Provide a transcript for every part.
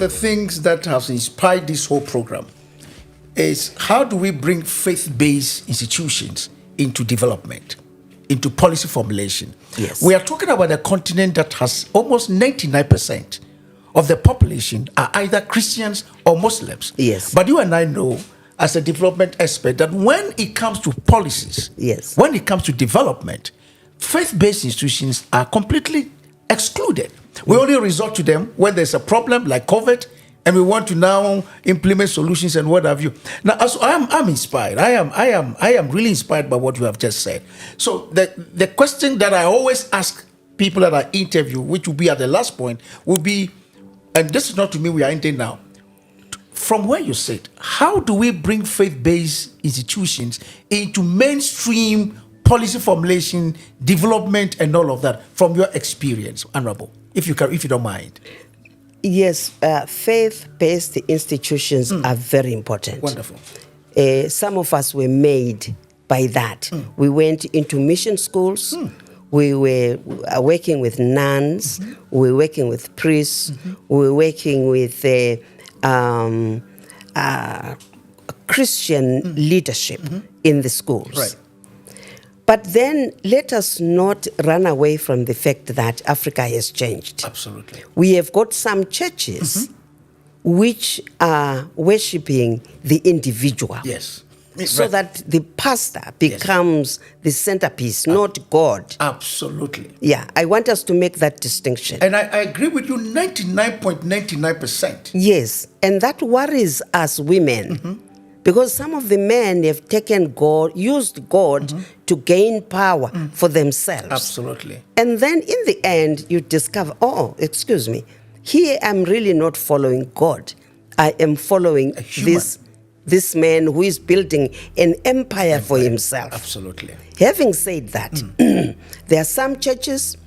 the things that has inspired this whole program is how do we bring faith-based institutions into development, into policy formulation? Yes. We are talking about a continent that has almost 99% of the population are either Christians or Muslims. Yes. But you and I know, as a development expert, that when it comes to policies, yes, when it comes to development, faith-based institutions are completely excluded. We only resort to them when there's a problem like COVID, and we want to now implement solutions and what have you. Now, as I'm inspired. I am really inspired by what you have just said. So the question that I always ask people that I interview, which will be at the last point, will be, and this is not to me, we are ending now. From where you sit, how do we bring faith-based institutions into mainstream policy formulation, development, and all of that from your experience, Honorable, if you don't mind? Yes, faith-based institutions are very important. Wonderful. Some of us were made by that. We went into mission schools. We were working with nuns. We were working with priests. We were working with Christian leadership in the schools. Right. But then let us not run away from the fact that Africa has changed. Absolutely. We have got some churches which are worshipping the individual. Yes. So that the pastor becomes the centerpiece, not God. Absolutely. Yeah, I want us to make that distinction. And I agree with you 99.99%. Yes, and that worries us women. Because some of the men have taken God, used God to gain power for themselves. Absolutely. And then in the end, you discover, oh, excuse me, here I'm really not following God. I am following this man who is building an empire for himself. Absolutely. Having said that, there are some churches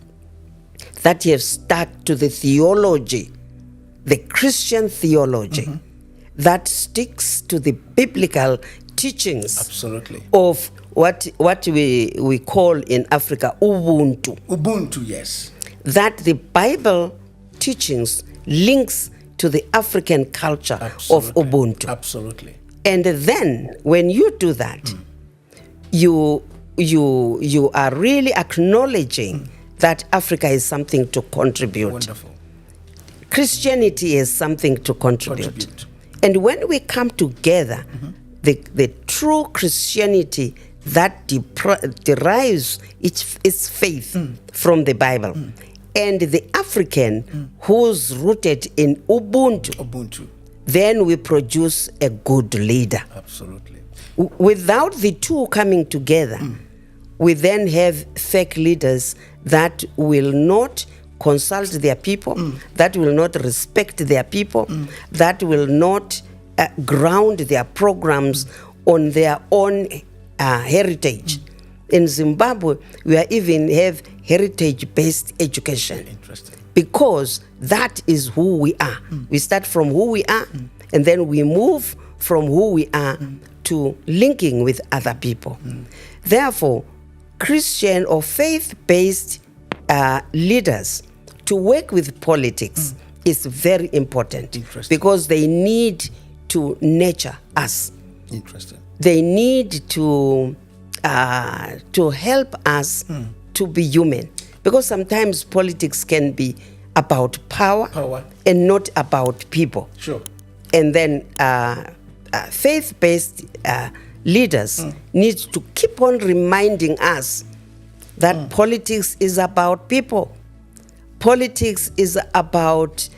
that have stuck to the theology, the Christian theology, that sticks to the biblical teachings. Absolutely. Of what we call in Africa Ubuntu. Ubuntu, yes. That the Bible teachings links to the African culture of Ubuntu. Absolutely. And then when you do that, you are really acknowledging that Africa is something to contribute. Wonderful. Christianity is something to contribute. And when we come together, the true Christianity that derives its faith from the Bible, and the African who's rooted in Ubuntu, then we produce a good leader. Absolutely. Without the two coming together, we then have fake leaders that will not consult their people, that will not respect their people, that will not ground their programs on their own heritage. In Zimbabwe, we even have heritage-based education. Interesting. Because that is who we are. We start from who we are, and then we move from who we are to linking with other people. Therefore, Christian or faith-based leaders to work with politics is very important. Because they need to nurture us. Interesting. They need to help us to be human. Because sometimes politics can be about power and not about people. Sure. And then faith-based leaders need to keep on reminding us that politics is about people. Politics is about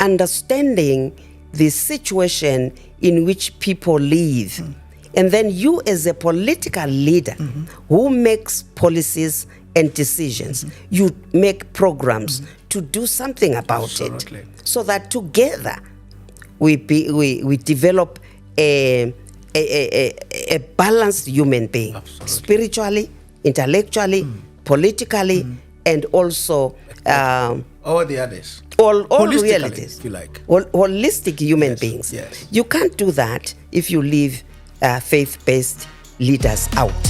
understanding the situation in which people live. And then you as a political leader who makes policies and decisions, you make programs to do something about it. So that together we develop a balanced human being. Spiritually, intellectually, politically, and also all the others. All realities. If you like. Holistic human beings. Yes. You can't do that if you leave faith-based leaders out.